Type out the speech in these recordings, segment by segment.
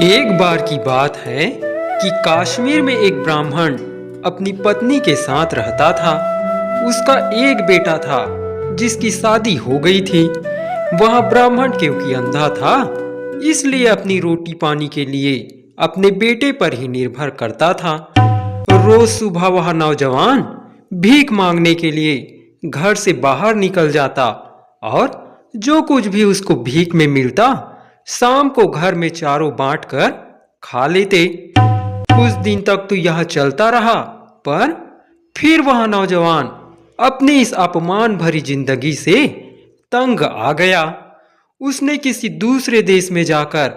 एक बार की बात है कि कश्मीर में एक ब्राह्मण अपनी पत्नी के साथ रहता था। उसका एक बेटा था जिसकी शादी हो गई थी। वह ब्राह्मण क्योंकि अंधा था, इसलिए अपनी रोटी पानी के लिए अपने बेटे पर ही निर्भर करता था। रोज सुबह वह नौजवान भीख मांगने के लिए घर से बाहर निकल जाता और जो कुछ भी उसको भीख में मिलता शाम को घर में चारों बांट कर खा लेते। कुछ दिन तक तो यह चलता रहा, पर फिर वह नौजवान अपनी इस अपमान भरी जिंदगी से तंग आ गया। उसने किसी दूसरे देश में जाकर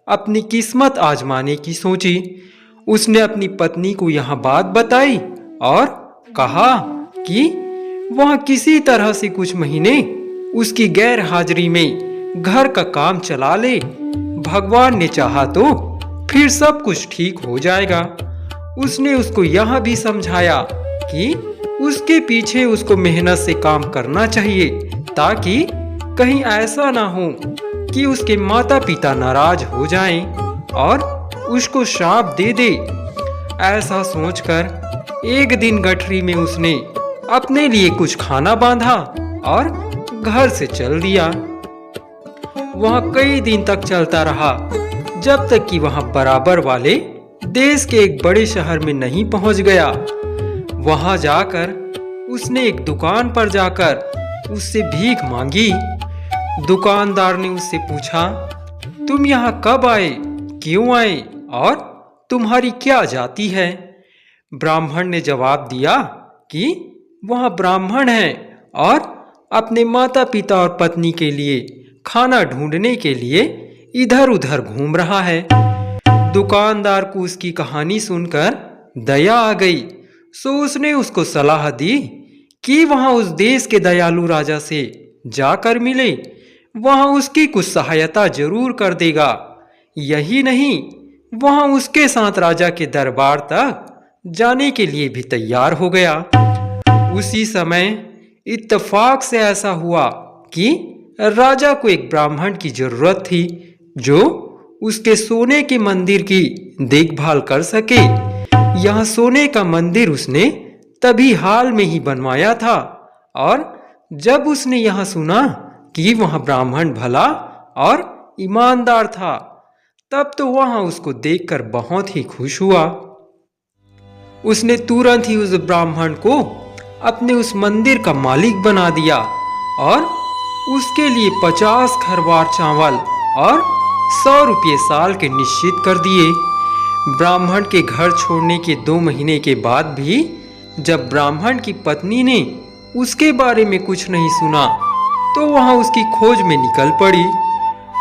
अपनी किस्मत आजमाने की सोची। उसने अपनी पत्नी को यह बात बताई और कहा कि वह किसी तरह से कुछ महीने उसकी गैर हाजिरी में घर का काम चला ले। भगवान ने चाहा तो फिर सब कुछ ठीक हो जाएगा। उसने उसको यह भी समझाया कि उसके पीछे उसको मेहनत से काम करना चाहिए, ताकि कहीं ऐसा ना हो कि उसके माता पिता नाराज हो जाएं और उसको श्राप दे दे। ऐसा सोचकर एक दिन गठरी में उसने अपने लिए कुछ खाना बांधा और घर से चल दिया। वह कई दिन तक चलता रहा, जब तक कि वह बराबर वाले देश के एक बड़े शहर में नहीं पहुंच गया। वहां जाकर उसने एक दुकान पर जाकर उससे भीख मांगी। दुकानदार ने उससे पूछा, तुम यहाँ कब आए, क्यों आए और तुम्हारी क्या जाति है? ब्राह्मण ने जवाब दिया कि वह ब्राह्मण है और अपने माता पिता और पत्नी के लिए खाना ढूंढने के लिए इधर उधर घूम रहा है। दुकानदार को उसकी कहानी सुनकर दया आ गई, सो उसने उसको सलाह दी कि वहां उस देश के दयालु राजा से जाकर मिले। वहां उसकी कुछ सहायता जरूर कर देगा। यही नहीं, वहां उसके साथ राजा के दरबार तक जाने के लिए भी तैयार हो गया। उसी समय इत्तेफाक से ऐसा हुआ कि राजा को एक ब्राह्मण की जरूरत थी जो उसके सोने के मंदिर की देखभाल कर सके। यह सोने का मंदिर उसने तभी हाल में ही बनवाया था, और जब उसने यह सुना कि वह ब्राह्मण भला और ईमानदार था, तब तो वह उसको देखकर बहुत ही खुश हुआ। उसने तुरंत ही उस ब्राह्मण को अपने उस मंदिर का मालिक बना दिया और उसके लिए 50 खरवार चावल और 100 रुपये साल के निश्चित कर दिए। ब्राह्मण के घर छोड़ने के 2 महीने के बाद भी जब ब्राह्मण की पत्नी ने उसके बारे में कुछ नहीं सुना, तो वह उसकी खोज में निकल पड़ी।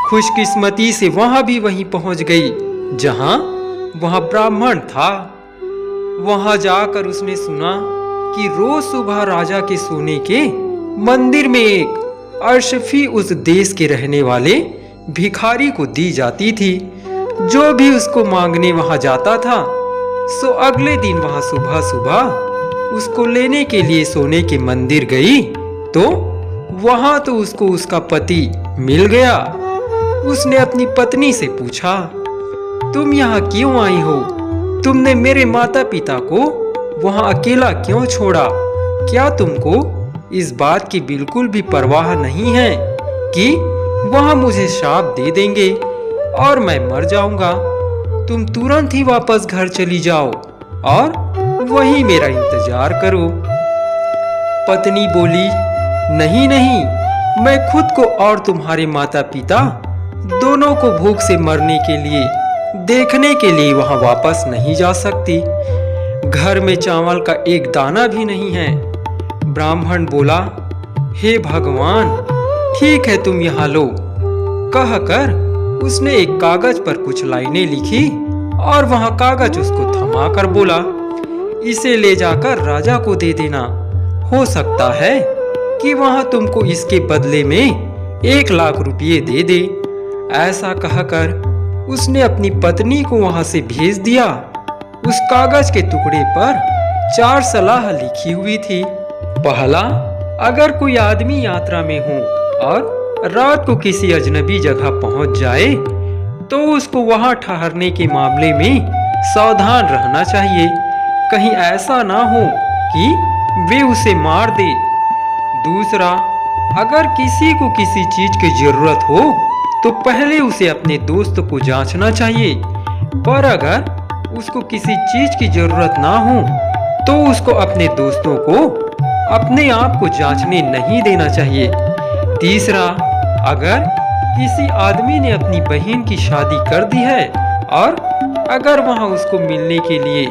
खुशकिस्मती से वह भी वहीं पहुंच गई जहां वह ब्राह्मण था। वहां जाकर उसने सुना कि रोज सुबह राजा के सोने के मंदिर में एक अर्शफी उस देश के रहने वाले भिखारी को दी जाती थी। जो भी उसको मांगने वहां जाता था, सो अगले दिन वहां सुबह सुबह उसको लेने के लिए सोने के मंदिर गई, तो वहां तो उसको उसका पति मिल गया। उसने अपनी पत्नी से पूछा, तुम यहाँ क्यों आई हो? तुमने मेरे माता पिता को वहां अकेला क्यों छोड़ा? क्या तुमको इस बात की बिल्कुल भी परवाह नहीं है कि वह मुझे श्राप दे देंगे और मैं मर जाऊंगा? तुम तुरंत ही वापस घर चली जाओ और वहीं मेरा इंतजार करो। पत्नी बोली, नहीं नहीं, मैं खुद को और तुम्हारे माता पिता दोनों को भूख से मरने के लिए देखने के लिए वहां वापस नहीं जा सकती। घर में चावल का एक दाना भी नहीं है। ब्राह्मण बोला, हे भगवान, ठीक है, तुम यहाँ लो। कहकर उसने एक कागज पर कुछ लाइनें लिखी और वह कागज उसको थमाकर बोला, इसे ले जाकर राजा को दे देना। हो सकता है कि वह तुमको इसके बदले में 1 लाख रुपये दे दे। ऐसा कहकर उसने अपनी पत्नी को वहां से भेज दिया। उस कागज के टुकड़े पर 4 सलाह लिखी हुई थी। पहला, अगर कोई आदमी यात्रा में हो और रात को किसी अजनबी जगह पहुंच जाए, तो उसको वहां ठहरने के मामले में सावधान रहना चाहिए। कहीं ऐसा ना हो कि वे उसे मार दे। दूसरा, अगर किसी को किसी चीज की जरूरत हो तो पहले उसे अपने दोस्त को जांचना चाहिए, पर अगर उसको किसी चीज की जरूरत ना हो तो उसको अपने दोस्तों को अपने आप को जांचने नहीं देना चाहिए। तीसरा, अगर किसी आदमी ने अपनी बहन की शादी कर दी है और अगर वहां उसको मिलने के लिए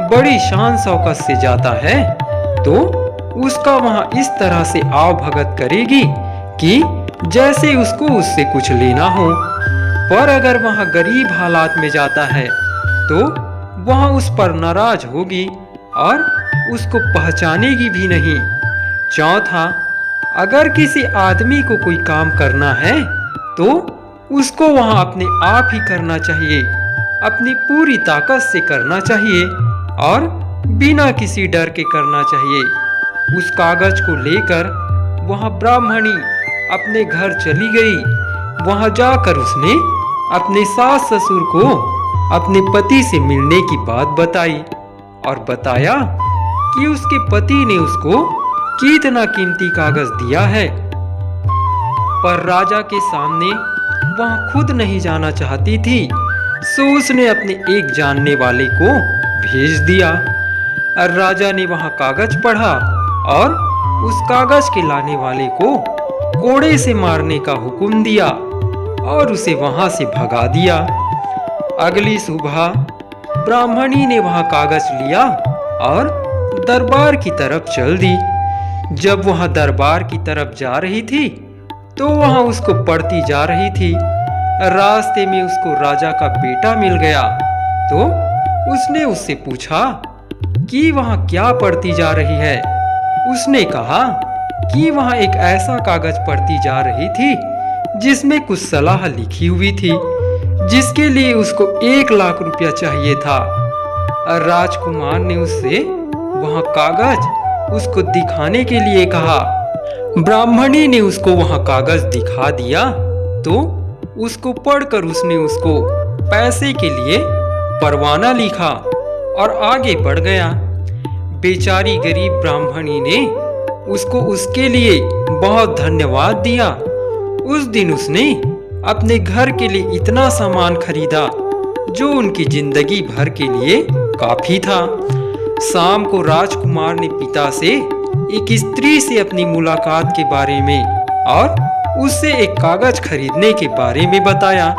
बड़ी शान शौकत से जाता है तो उसका वहां इस तरह से आव भगत करेगी कि जैसे उसको उससे कुछ लेना हो। पर अगर वहां गरीब हालात में जाता है तो वहां उस पर नाराज होगी और उसको पहचानेगी भी नहीं। चौथा, अगर किसी आदमी को कोई काम करना है तो उसको वहां अपने आप ही करना चाहिए, अपनी पूरी ताकत से करना चाहिए और बिना किसी डर के करना चाहिए। उस कागज को लेकर वहां ब्राह्मणी अपने घर चली गई। वहां जाकर उसने अपने सास ससुर को अपने पति से मिलने की बात बताई और बताया कि उसके पति ने उसको कितना कीमती कागज दिया है। पर राजा के सामने वहां खुद नहीं जाना चाहती थी, सो उसने अपने एक जानने वाले को भेज दिया। और राजा ने वहां कागज पढ़ा और उस कागज के लाने वाले को कोड़े से मारने का हुक्म दिया और उसे वहां से भगा दिया। अगली सुबह ब्राह्मणी ने वहां कागज लिया और दरबार की तरफ चल दी। जब वहां दरबार की तरफ जा रही थी तो वहां उसको पढ़ती जा रही थी। रास्ते में उसको राजा का बेटा मिल गया तो उसने उससे पूछा कि वहां क्या पढ़ती जा रही है। उसने कहा कि वहां एक ऐसा कागज पढ़ती जा रही थी जिसमें कुछ सलाह लिखी हुई थी, जिसके लिए उसको 1 लाख रुपया चाहिए था। राजकुमार ने उससे वहां कागज उसको दिखाने के लिए कहा। ब्राह्मणी ने उसको वहां कागज दिखा दिया तो उसको पढ़कर उसने उसको पैसे के लिए परवाना लिखा और आगे बढ़ गया। बेचारी गरीब ब्राह्मणी ने उसको उसके लिए बहुत धन्यवाद दिया। उस दिन उसने अपने घर के लिए इतना सामान खरीदा जो उनकी जिंदगी भर के लिए काफी था। शाम को राजकुमार ने पिता से एक स्त्री से अपनी मुलाकात के बारे में और उससे एक कागज खरीदने के बारे में बताया।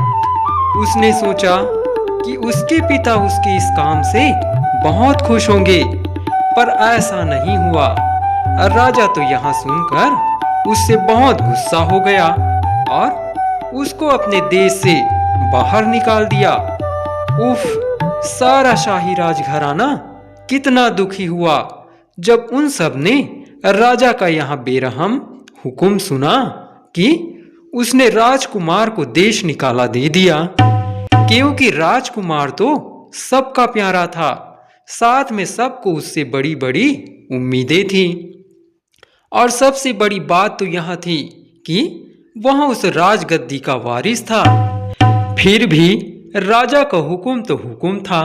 उसने सोचा कि उसके पिता उसके इस काम से बहुत खुश होंगे, पर ऐसा नहीं हुआ। राजा तो यहाँ सुनकर उससे बहुत गुस्सा हो गया और उसको अपने देश से बाहर निकाल दिया। उफ, सारा शाही राजघराना कितना दुखी हुआ जब उन सब ने राजा का यहाँ बेरहम हुक्म सुना कि उसने राजकुमार को देश निकाला दे दिया। क्योंकि राजकुमार तो सबका प्यारा था, साथ में सबको उससे बड़ी बड़ी उम्मीदें थी। और सबसे बड़ी बात तो यह थी कि वह उस राजगद्दी का वारिस था। फिर भी राजा का हुक्म तो हुक्म था,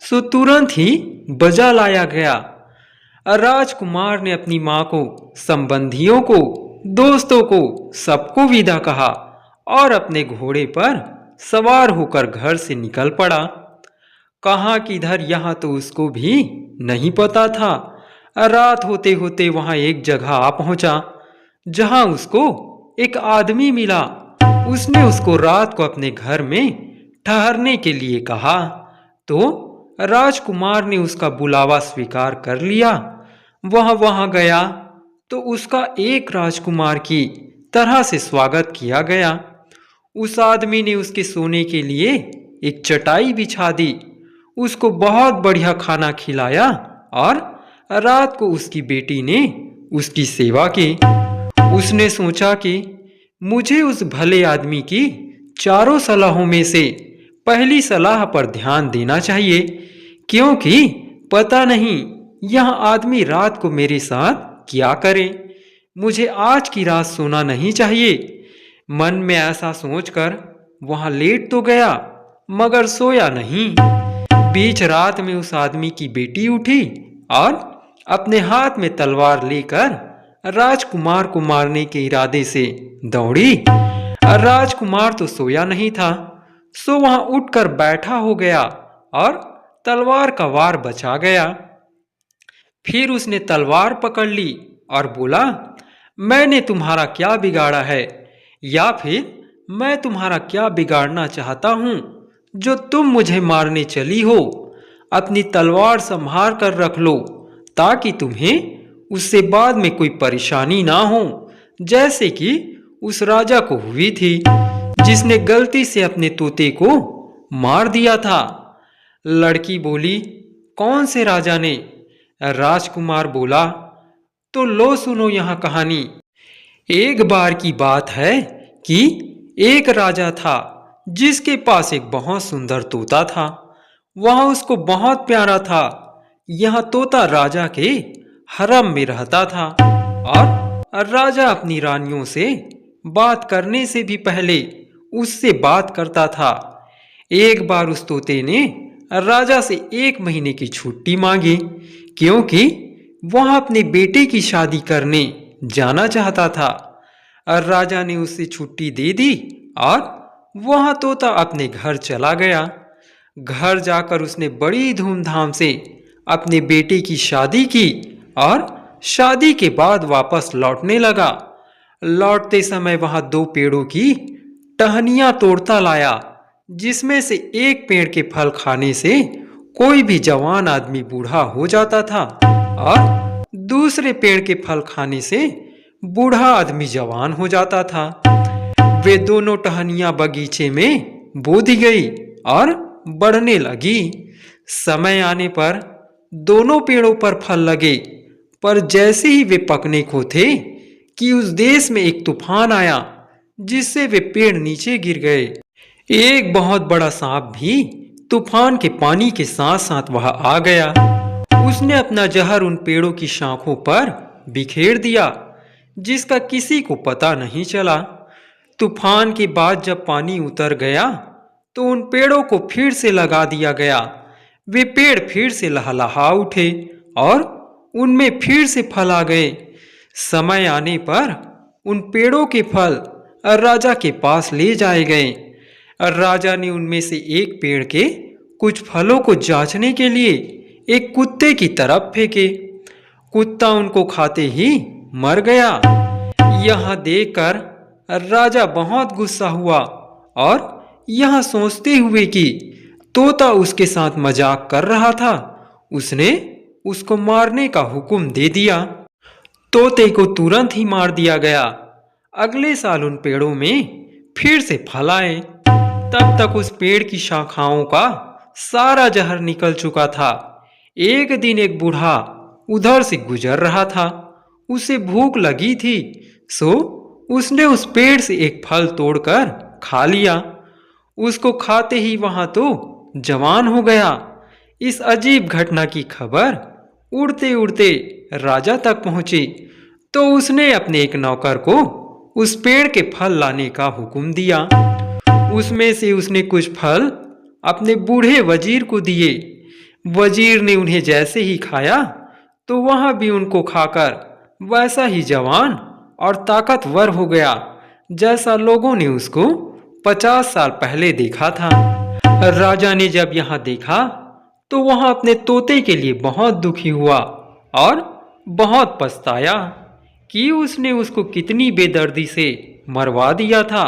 सो तुरंत ही बजा लाया गया। राजकुमार ने अपनी माँ को, संबंधियों को, दोस्तों को, सबको विदा कहा और अपने घोड़े पर सवार होकर घर से निकल पड़ा। कहाँ किधर यहाँ तो उसको भी नहीं पता था। रात होते होते वहां एक जगह आ पहुंचा जहां उसको एक आदमी मिला। उसने उसको रात को अपने घर में ठहरने के लिए कहा तो राजकुमार ने उसका बुलावा स्वीकार कर लिया। वह वहां गया तो उसका एक राजकुमार की तरह से स्वागत किया गया। उस आदमी ने उसके सोने के लिए एक चटाई बिछा दी, उसको बहुत बढ़िया खाना खिलाया और रात को उसकी बेटी ने उसकी सेवा की। उसने सोचा कि मुझे उस भले आदमी की चारों सलाहों में से पहली सलाह पर ध्यान देना चाहिए, क्योंकि पता नहीं यह आदमी रात को मेरे साथ क्या करे। मुझे आज की रात सोना नहीं चाहिए। मन में ऐसा सोचकर वहां लेट तो गया मगर सोया नहीं। बीच रात में उस आदमी की बेटी उठी और अपने हाथ में तलवार लेकर राजकुमार को मारने के इरादे से दौड़ी। राजकुमार तो सोया नहीं था, सो वहां उठकर बैठा हो गया और तलवार का वार बचा गया। फिर उसने तलवार पकड़ ली और बोला, मैंने तुम्हारा क्या बिगाड़ा है, या फिर मैं तुम्हारा क्या बिगाड़ना चाहता हूं जो तुम मुझे मारने चली हो। अपनी तलवार संभाल कर रख लो ताकि तुम्हें उससे बाद में कोई परेशानी ना हो, जैसे कि उस राजा को हुई थी जिसने गलती से अपने तोते को मार दिया था। लड़की बोली, कौन से राजा ने? राजकुमार बोला, तो लो सुनो यह कहानी। एक बार की बात है कि एक राजा था जिसके पास एक बहुत सुंदर तोता था। वह उसको बहुत प्यारा था। यह तोता राजा के हरम में रहता था और राजा अपनी रानियों से बात करने से भी पहले उससे बात करता था। एक बार उस तोते ने राजा से 1 महीने की छुट्टी मांगी क्योंकि वह अपने बेटे की शादी करने जाना चाहता था। राजा ने उसे छुट्टी दे दी और वह तोता अपने घर चला गया। घर जाकर उसने बड़ी धूमधाम से अपने बेटे की शादी की और शादी के बाद वापस लौटने लगा। लौटते समय वहां 2 पेड़ों की टहनियां तोड़ता लाया, जिसमें से एक पेड़ के फल खाने से कोई भी जवान आदमी बूढ़ा हो जाता था और दूसरे पेड़ के फल खाने से बूढ़ा आदमी जवान हो जाता था। वे दोनों टहनियां बगीचे में बो दी गई और बढ़ने लगी। समय आने पर दोनों पेड़ों पर फल लगे, पर जैसे ही वे पकने को थे कि उस देश में एक तूफान आया जिससे वे पेड़ नीचे गिर गए। एक बहुत बड़ा सांप भी तूफान के पानी के साथ साथ वहां आ गया। उसने अपना जहर उन पेड़ों की शाखों पर बिखेर दिया, जिसका किसी को पता नहीं चला। तूफान के बाद जब पानी उतर गया तो उन पेड़ों को फिर से लगा दिया गया। वे पेड़ फिर से लहलहा उठे और उनमें फिर से फल आ गए। समय आने पर उन पेड़ों के फल राजा के पास ले जाए गए। राजा ने उनमें से एक पेड़ के कुछ फलों को जांचने के लिए एक कुत्ते की तरफ फेंके। कुत्ता उनको खाते ही मर गया। यह देखकर राजा बहुत गुस्सा हुआ और यह सोचते हुए कि तोता उसके साथ मजाक कर रहा था, उसने उसको मारने का हुक्म दे दिया। तोते को तुरंत ही मार दिया गया। अगले साल उन पेड़ों में फिर से फल आए। तब तक उस पेड़ की शाखाओं का सारा जहर निकल चुका था। एक दिन एक बूढ़ा उधर से गुजर रहा था। उसे भूख लगी थी, सो उसने उस पेड़ से एक फल तोड़कर खा लिया। उसको खाते ही वहां तो जवान हो गया। इस अजीब घटना की खबर उड़ते उड़ते राजा तक पहुंची, तो उसने अपने एक नौकर को उस पेड़ के फल लाने का हुक्म दिया। उसमें से उसने कुछ फल अपने बूढ़े वजीर को दिए। वजीर ने उन्हें जैसे ही खाया तो वह भी उनको खाकर वैसा ही जवान और ताकतवर हो गया जैसा लोगों ने उसको 50 साल पहले देखा था। राजा ने जब यहां देखा तो वह अपने तोते के लिए बहुत दुखी हुआ और बहुत पछताया कि उसने उसको कितनी बेदर्दी से मरवा दिया था।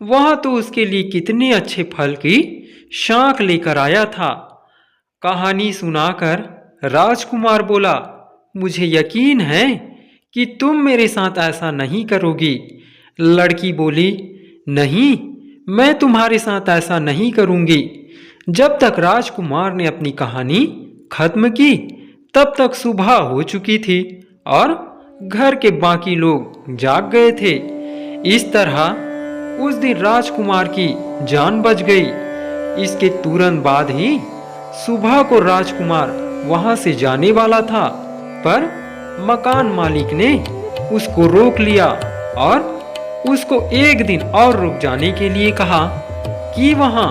वह तो उसके लिए कितने अच्छे फल की शाख लेकर आया था। कहानी सुनाकर राजकुमार बोला, मुझे यकीन है कि तुम मेरे साथ ऐसा नहीं करोगी। लड़की बोली, नहीं, मैं तुम्हारे साथ ऐसा नहीं करूंगी। जब तक राजकुमार ने अपनी कहानी खत्म की तब तक सुबह हो चुकी थी और घर के बाकी लोग जाग गए थे। इस तरह उस दिन राजकुमार की जान बच गई। इसके तुरंत बाद ही सुबह को राजकुमार वहां से जाने वाला था, पर मकान मालिक ने उसको रोक लिया और उसको एक दिन और रुक जाने के लिए कहा। कि वहां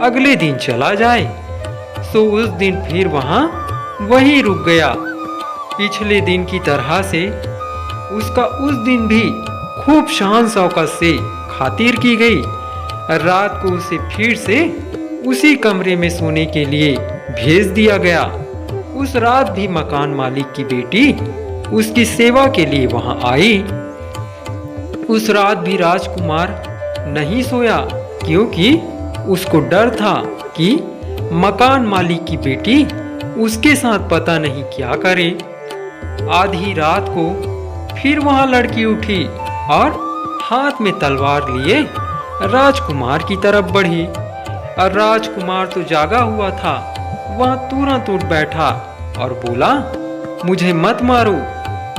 अगले दिन चला जाए। सो उस दिन फिर वहां वही रुक गया। पिछले दिन की तरह से उसका उस दिन भी खूब शान शौकत से खातिर की गई। रात को उसे फिर से उसी कमरे में सोने के लिए भेज दिया गया। उस रात भी मकान मालिक की बेटी उसकी सेवा के लिए वहां आई। उस रात भी राजकुमार नहीं सोया, क्योंकि उसको डर था कि मकान मालिक की बेटी उसके साथ पता नहीं क्या करे। आधी रात को फिर वहां लड़की उठी और हाथ में तलवार लिए राजकुमार की तरफ बढ़ी। और राजकुमार तो जागा हुआ था, वहां तुरंत उठ बैठा और बोला, मुझे मत मारो,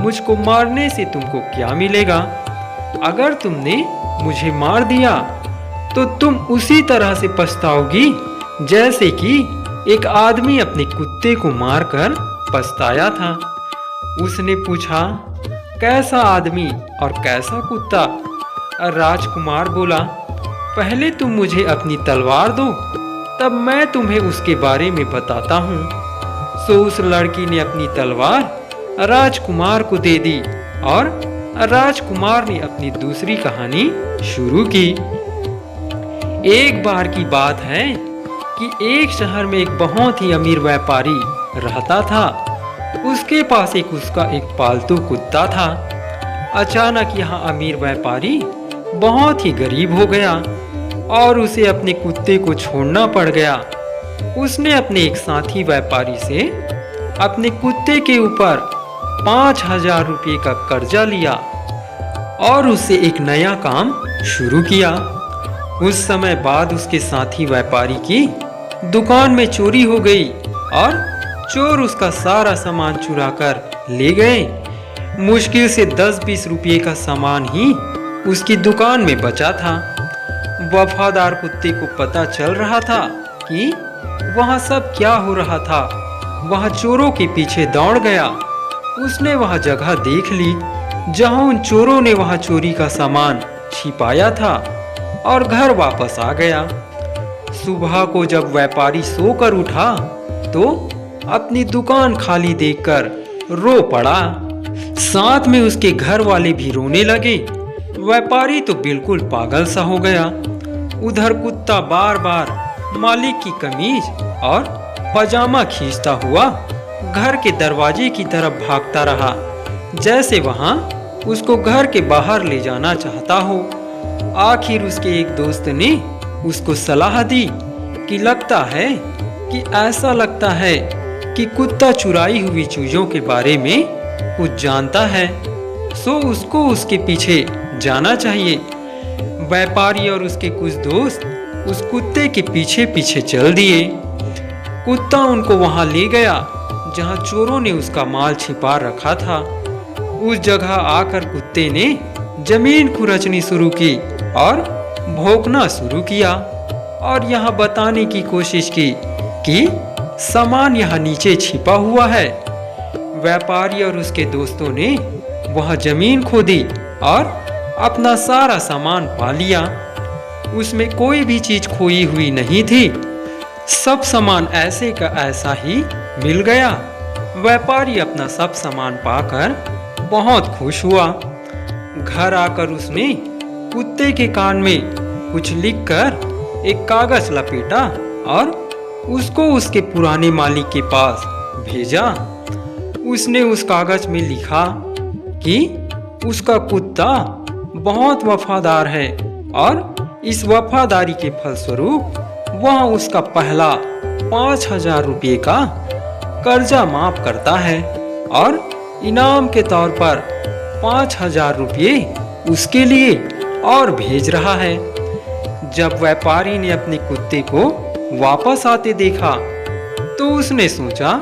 मुझको मारने से तुमको क्या मिलेगा? अगर तुमने मुझे मार दिया तो तुम उसी तरह से पछताओगी जैसे कि एक आदमी अपने कुत्ते को मारकर पछताया था। उसने पूछा, कैसा आदमी और कैसा कुत्ता? राजकुमार बोला, पहले तुम मुझे अपनी तलवार दो, तब मैं तुम्हें उसके बारे में बताता हूँ। सो उस लड़की ने अपनी तलवार राजकुमार को दे दी और राजकुमार ने अपनी दूसरी कहानी शुरू की। एक बार की बात है कि एक शहर में एक बहुत ही अमीर व्यापारी रहता था। उसके पास उसका एक पालतू कुत्ता था। अचानक यहाँ अमीर व्यापारी बहुत ही गरीब हो गया और उसे अपने कुत्ते को छोड़ना पड़ गया। उसने अपने एक साथी व्यापारी से अपने कुत्ते के ऊपर 5,000 रुपये का कर्जा लिया और उससे एक नया काम शुरू किया। उस समय बाद उसके साथी व्यापारी की दुकान में चोरी हो गई और चोर उसका सारा सामान चुरा कर ले गए। मुश्किल से 10-20 रुपये का सामान ही उसकी दुकान में बचा था। वफादार कुत्ते को पता चल रहा था कि वहां सब क्या हो रहा था। वह चोरों के पीछे दौड़ गया। उसने वह जगह देख ली जहां उन चोरों ने वह चोरी का सामान छिपाया था और घर वापस आ गया। सुबह को जब व्यापारी सोकर उठा तो अपनी दुकान खाली देखकर रो पड़ा। साथ में उसके घर वाले भी रोने लगे। व्यापारी तो बिल्कुल पागल सा हो गया। उधर कुत्ता बार बार मालिक की कमीज और पजामा खींचता हुआ घर के दरवाजे की तरफ भागता रहा, जैसे वहां उसको घर के बाहर ले जाना चाहता हो। आखिर उसके एक दोस्त ने उसको सलाह दी कि ऐसा लगता है कि कुत्ता चुराई हुई चीजों के बारे में कुछ जानता है, सो उसको उसके पीछे जाना चाहिए। व्यापारी और उसके कुछ दोस्त उस कुत्ते के पीछे पीछे चल दिए। कुत्ता उनको वहां ले गया जहां चोरों ने उसका माल छिपा रखा था। उस जगह आकर कुत्ते ने जमीन खुरचनी शुरू की और भौंकना शुरू किया और यह बताने की कोशिश की कि सामान यहाँ नीचे छिपा हुआ है। व्यापारी और उसके दोस्तों ने वह जमीन खोदी और अपना सारा सामान पा लिया। उसमें कोई भी चीज खोई हुई नहीं थी। सब सामान ऐसे का ऐसा ही मिल गया। व्यापारी अपना सब सामान पाकर बहुत खुश हुआ। घर आकर उसने कुत्ते के कान में कुछ लिखकर एक कागज लपेटा और उसको उसके पुराने मालिक के पास भेजा। उसने उस कागज में लिखा कि उसका कुत्ता बहुत वफादार है और इस वफादारी के फलस्वरूप वह उसका पहला 5,000 रुपये का कर्जा माफ करता है और इनाम के तौर पर 5,000 रुपये उसके लिए और भेज रहा है। जब व्यापारी ने अपने कुत्ते को वापस आते देखा तो उसने सोचा,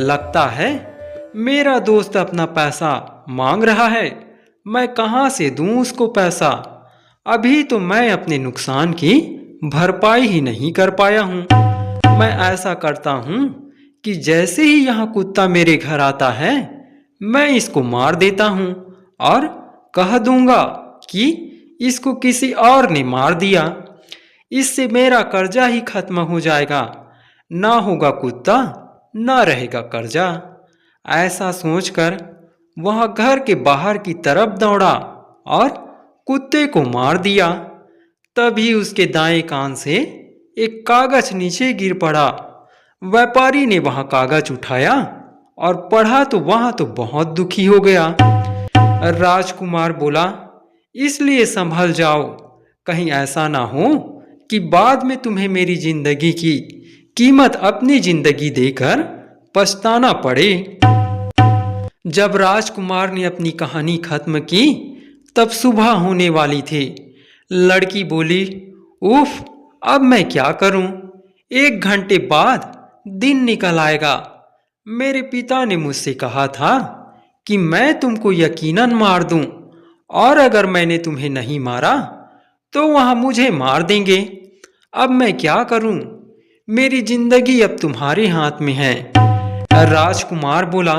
लगता है मेरा दोस्त अपना पैसा मांग रहा है, मैं कहाँ से दूं उसको पैसा। अभी तो मैं अपने नुकसान की भरपाई ही नहीं कर पाया हूँ। मैं ऐसा करता हूँ कि जैसे ही यहाँ कुत्ता मेरे घर आता है मैं इसको मार देता हूँ और कह दूंगा कि इसको किसी और ने मार दिया। इससे मेरा कर्जा ही खत्म हो जाएगा। ना होगा कुत्ता, ना रहेगा कर्जा। ऐसा सोचकर वह घर के बाहर की तरफ दौड़ा और कुत्ते को मार दिया। तभी उसके दाएं कान से एक कागज नीचे गिर पड़ा। व्यापारी ने वह कागज उठाया और पढ़ा तो वह तो बहुत दुखी हो गया। राजकुमार बोला, इसलिए संभल जाओ, कहीं ऐसा ना हो कि बाद में तुम्हें मेरी जिंदगी की कीमत अपनी जिंदगी देकर पछताना पड़े। जब राजकुमार ने अपनी कहानी खत्म की तब सुबह होने वाली थी। लड़की बोली, उफ, अब मैं क्या करूं? 1 घंटे बाद दिन निकल आएगा। मेरे पिता ने मुझसे कहा था कि मैं तुमको यकीनन मार दूं, और अगर मैंने तुम्हें नहीं मारा तो वह मुझे मार देंगे। अब मैं क्या करूं? मेरी जिंदगी अब तुम्हारे हाथ में है। राजकुमार बोला,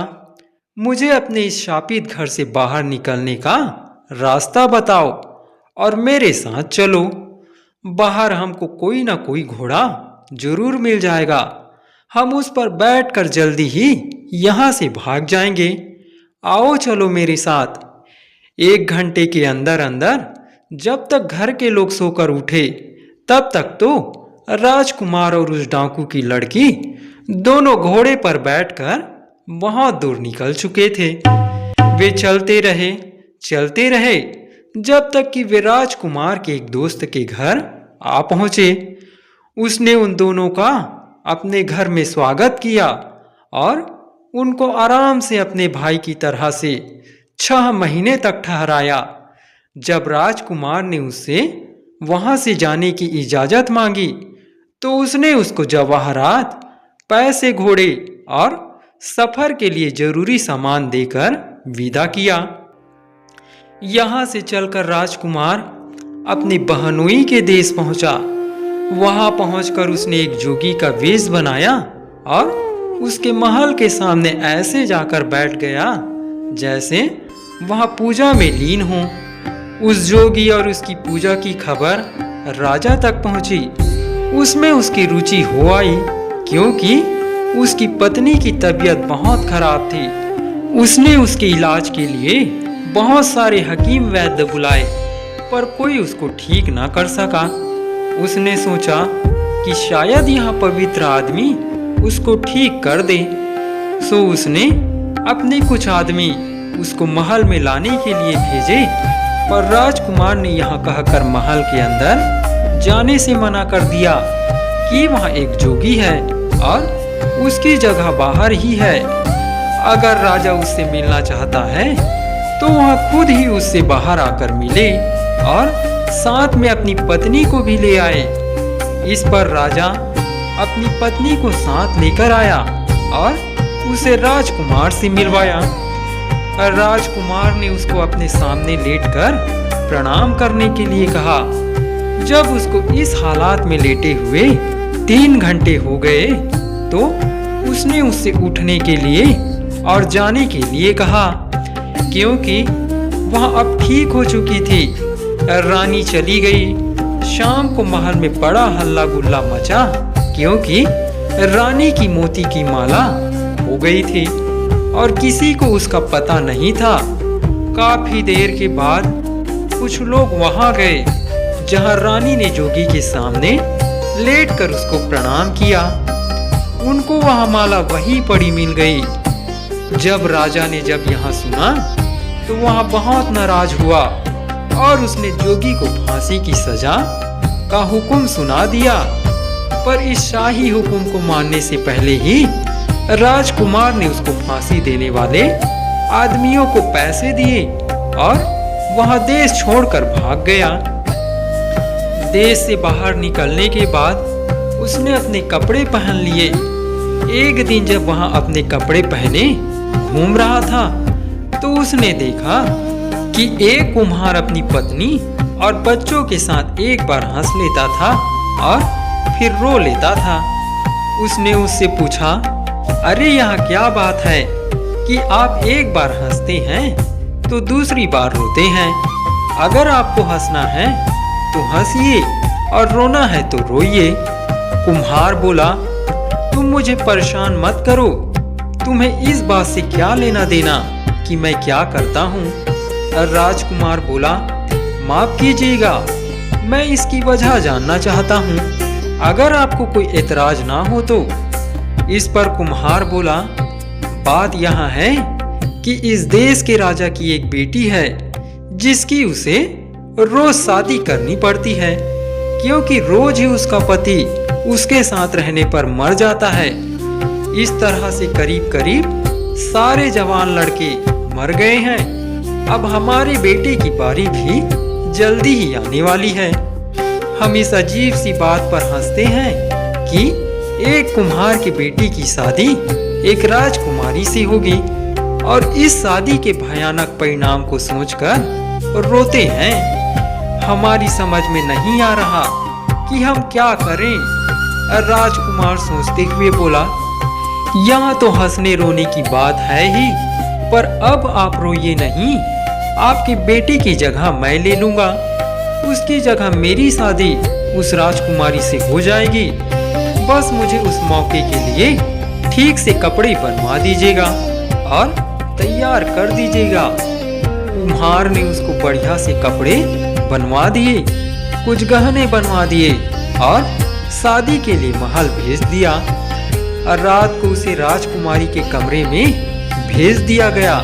मुझे अपने इस शापित घर से बाहर निकलने का रास्ता बताओ और मेरे साथ चलो। बाहर हमको कोई ना कोई घोड़ा जरूर मिल जाएगा। हम उस पर बैठकर जल्दी ही यहाँ से भाग जाएंगे। आओ चलो मेरे साथ। 1 घंटे के अंदर अंदर जब तक घर के लोग सोकर उठे तब तक तो राजकुमार और उस डाकू की लड़की दोनों घोड़े पर बैठकर बहुत दूर निकल चुके थे। वे चलते रहे जब तक कि वे राजकुमार के एक दोस्त के घर आ पहुंचे। उसने उन दोनों का अपने घर में स्वागत किया और उनको आराम से अपने भाई की तरह से 6 महीने तक ठहराया। जब राजकुमार ने उससे वहां से जाने की इजाजत मांगी तो उसने उसको जवाहरात, पैसे, घोड़े और सफर के लिए जरूरी सामान देकर विदा किया। यहां से चलकर राजकुमार अपनी बहनोई के देश पहुंचा। वहां पहुंचकर उसने एक जोगी का वेश बनाया और उसके महल के सामने ऐसे जाकर बैठ गया जैसे वह पूजा में लीन हो। उस जोगी और उसकी पूजा की खबर राजा तक पहुंची। उसमें उसकी रुचि हो आई क्योंकि उसकी पत्नी की तबीयत बहुत खराब थी। उसने उसके इलाज के लिए बहुत सारे हकीम वैद्य बुलाए पर कोई उसको ठीक ना कर सका। उसने सोचा कि शायद यह पवित्र आदमी उसको ठीक कर दे। सो उसने अपने कुछ आदमी उसको महल में लाने के लिए भेजे, पर राजकुमार ने यह कहकर महल के अंदर जाने से मना कर दिया कि वहाँ एक जोगी है और उसकी जगह बाहर ही है। अगर राजा उससे मिलना चाहता है तो वह खुद ही उससे बाहर आकर मिले और साथ में अपनी पत्नी को भी ले आए। इस पर राजा अपनी पत्नी को साथ लेकर आया और उसे राजकुमार से मिलवाया। राजकुमार ने उसको अपने सामने लेटकर प्रणाम करने के लिए कहा। जब उसको इस हालात में लेटे हुए 3 घंटे हो गए तो उसने उससे उठने के लिए और जाने के लिए कहा, क्योंकि वह अब ठीक हो चुकी थी। रानी चली गई। शाम को महल में बड़ा हल्ला गुल्ला मचा क्योंकि रानी की मोती की माला हो गई थी और किसी को उसका पता नहीं था। काफी देर के बाद कुछ लोग वहां गए जहां रानी ने जोगी के सामने लेटकर उसको प्रणाम किया। उनको वह माला वहीं पड़ी मिल गई। जब राजा ने यहाँ सुना तो वह बहुत नाराज हुआ और उसने जोगी को फांसी की सजा का हुक्म सुना दिया। पर इस शाही हुक्म को मानने से पहले ही राजकुमार ने उसको फांसी देने वाले आदमियों को पैसे दिए और वह देश छोड़कर भाग गया। देश से बाहर निकलने के बाद उसने अपने कपड़े पहन लिए। एक दिन जब वह अपने कपड़े पहने घूम रहा था तो उसने देखा कि एक कुम्हार अपनी पत्नी और बच्चों के साथ एक बार हंस लेता था और फिर रो लेता था। उसने उससे पूछा, अरे यहाँ क्या बात है कि आप एक बार हंसते हैं तो दूसरी बार रोते हैं? अगर आपको हंसना है तो हंसिए और रोना है तो रोइए। कुम्हार बोला, तुम मुझे परेशान मत करो, तुम्हें इस बात से क्या लेना देना कि मैं क्या करता हूँ। राजकुमार बोला, माफ कीजिएगा, मैं इसकी वजह जानना चाहता हूँ, अगर आपको कोई एतराज ना हो तो। इस पर कुम्हार बोला, बात यहाँ है कि इस देश के राजा की एक बेटी है जिसकी उसे रोज शादी करनी पड़ती है, क्योंकि रोज ही उसका पति उसके साथ रहने पर मर जाता है। इस तरह से करीब करीब सारे जवान लड़के मर गए हैं। अब हमारे बेटे की बारी भी जल्दी ही आने वाली है। हम इस अजीब सी बात पर हंसते हैं कि एक कुम्हार की बेटी की शादी एक राजकुमारी से होगी, और इस शादी के भयानक परिणाम को सोचकर रोते हैं। हमारी समझ में नहीं आ रहा कि हम क्या करें। राजकुमार सोचते हुए बोला, यहाँ तो हंसने रोने की बात है ही, पर अब आप रोइए नहीं, आपकी बेटी की जगह मैं ले लूंगा। उसकी जगह मेरी शादी उस राजकुमारी से हो जाएगी। बस मुझे उस मौके के लिए ठीक से कपड़े बनवा दीजिएगा और तैयार कर दीजिएगा। कुम्हार ने उसको बढ़िया से कपड़े बनवा दिए, कुछ गहने बनवा दिए और शादी के लिए महल भेज दिया। और रात को उसे राजकुमारी के कमरे में भेज दिया गया।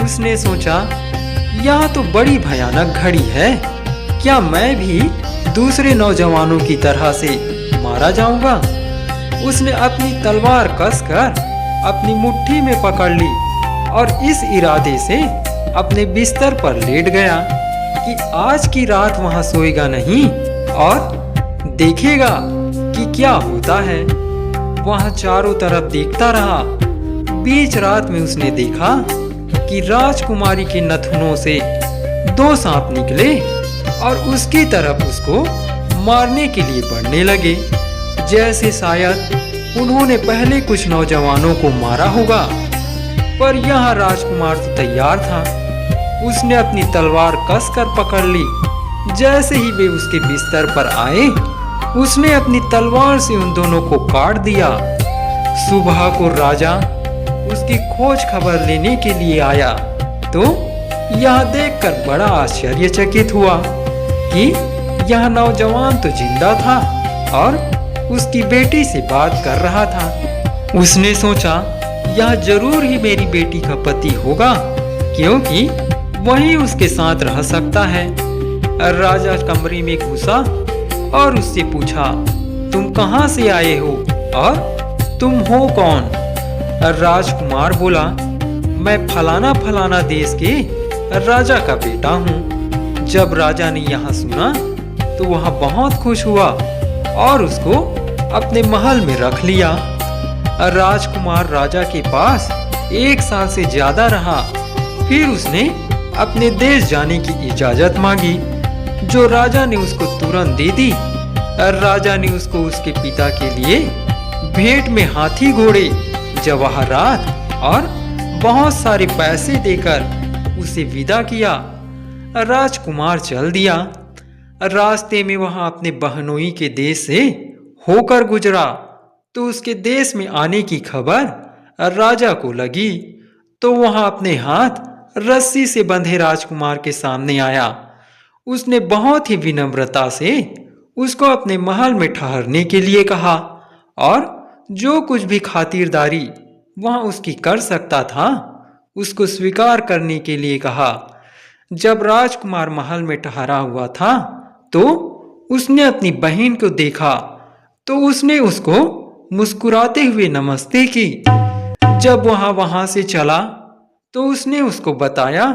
उसने सोचा, यह तो बड़ी भयानक घड़ी है, क्या मैं भी दूसरे नौजवानों की तरह से मारा जाऊंगा। उसने अपनी तलवार कसकर अपनी मुट्ठी में पकड़ ली और इस इरादे से अपने बिस्तर पर लेट गया कि आज की रात वहां सोएगा नहीं और देखेगा कि क्या होता है। वहां चारों तरफ देखता रहा। बीच रात में उसने देखा कि राजकुमारी के नथुनों से 2 सांप निकले और उसकी तरफ उसको मारने के लिए बढ़ने लगे, जैसे शायद उन्होंने पहले कुछ नौजवानों को मारा होगा। पर यह राजकुमार तो तैयार था। उसने अपनी तलवार कसकर पकड़ ली। जैसे ही वे उसके बिस्तर पर आए, उसने अपनी तलवार से उन दोनों को काट दिया। सुबह को राजा उसकी खोज खबर लेने के लिए आया तो यह देखकर बड़ा आश्चर्यचकित हुआ कि यह नौजवान तो जिंदा था और उसकी बेटी से बात कर रहा था। उसने सोचा, यह जरूर ही मेरी बेटी का पति होगा, क्योंकि वही उसके साथ रह सकता है। राजा कमरे में घुसा और उससे पूछा, तुम कहाँ से आए हो और तुम हो कौन। राजकुमार बोला, मैं फलाना फलाना देश के राजा का बेटा हूँ। जब राजा ने यहाँ सुना तो वह बहुत खुश हुआ और उसको अपने महल में रख लिया। राजकुमार राजा के पास 1 साल से ज्यादा रहा। फिर उसने अपने देश जाने की इजाजत मांगी, जो राजा ने उसको तुरंत दे दी। राजा ने उसको उसके पिता के लिए भेंट में हाथी घोड़े, जवाहरात और बहुत सारे पैसे देकर उसे विदा किया। राजकुमार चल दिया। रास्ते में वह अपने बहनोई के देश से होकर गुजरा तो उसके देश में आने की खबर राजा को लगी, तो वह अपने हाथ रस्सी से बंधे राजकुमार के सामने आया। उसने बहुत ही विनम्रता से उसको अपने महल में ठहरने के लिए कहा और जो कुछ भी खातिरदारी वह उसकी कर सकता था उसको स्वीकार करने के लिए कहा। जब राजकुमार महल में ठहरा हुआ था तो उसने अपनी बहन को देखा तो उसने उसको मुस्कुराते हुए नमस्ते की। जब वह वहां से चला तो उसने उसको बताया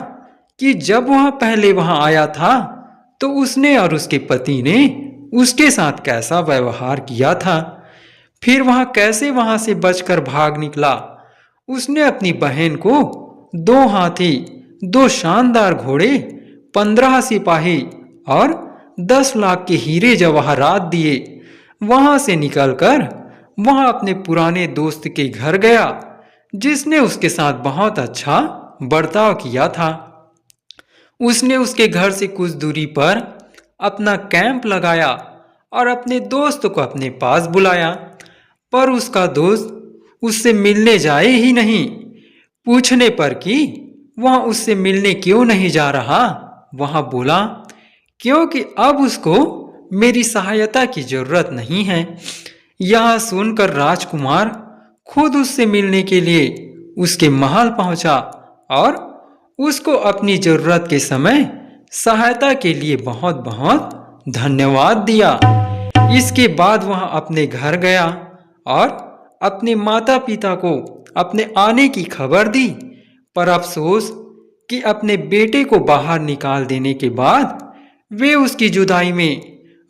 कि जब वह पहले वहां आया था तो उसने और उसके पति ने उसके साथ कैसा व्यवहार किया था, फिर वह कैसे वहां से बचकर भाग निकला। उसने अपनी बहन को 2 हाथी, 2 शानदार घोड़े, 15 सिपाही और 10 लाख के हीरे जवाहरात दिए। वहां से निकलकर वह अपने पुराने दोस्त के घर गया जिसने उसके साथ बहुत अच्छा बर्ताव किया था। उसने उसके घर से कुछ दूरी पर अपना कैंप लगाया और अपने दोस्त को अपने पास बुलाया, पर उसका दोस्त उससे मिलने जाए ही नहीं। पूछने पर कि वह उससे मिलने क्यों नहीं जा रहा, वह बोला क्योंकि अब उसको मेरी सहायता की जरूरत नहीं है। यह सुनकर राजकुमार खुद उससे मिलने के लिए उसके महल पहुंचा और उसको अपनी जरूरत के समय सहायता के लिए बहुत बहुत धन्यवाद दिया। इसके बाद वह अपने घर गया और अपने माता पिता को अपने आने की खबर दी, पर अफसोस कि अपने बेटे को बाहर निकाल देने के बाद वे उसकी जुदाई में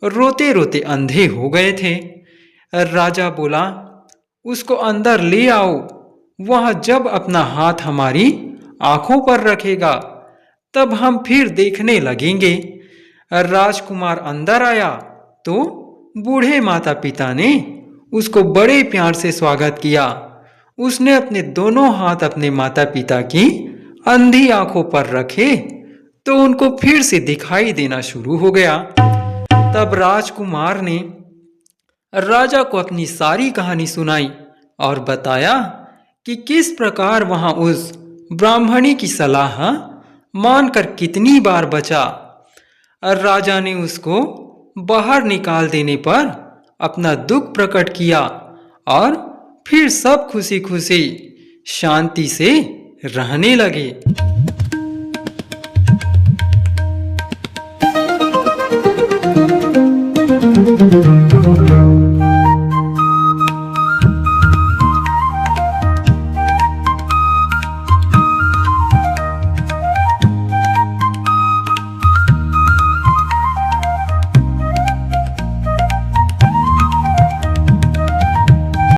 रोते रोते अंधे हो गए थे। राजा बोला, उसको अंदर ले आओ, वह जब अपना हाथ हमारी आंखों पर रखेगा तब हम फिर देखने लगेंगे। राजकुमार अंदर आया तो बूढ़े माता पिता ने उसको बड़े प्यार से स्वागत किया। उसने अपने दोनों हाथ अपने माता पिता की अंधी आंखों पर रखे तो उनको फिर से दिखाई देना शुरू हो गया। तब राजकुमार ने राजा को अपनी सारी कहानी सुनाई और बताया कि किस प्रकार वहां उस ब्राह्मणी की सलाह मानकर कितनी बार बचा। राजा ने उसको बाहर निकाल देने पर अपना दुख प्रकट किया और फिर सब खुशी खुशी शांति से रहने लगे।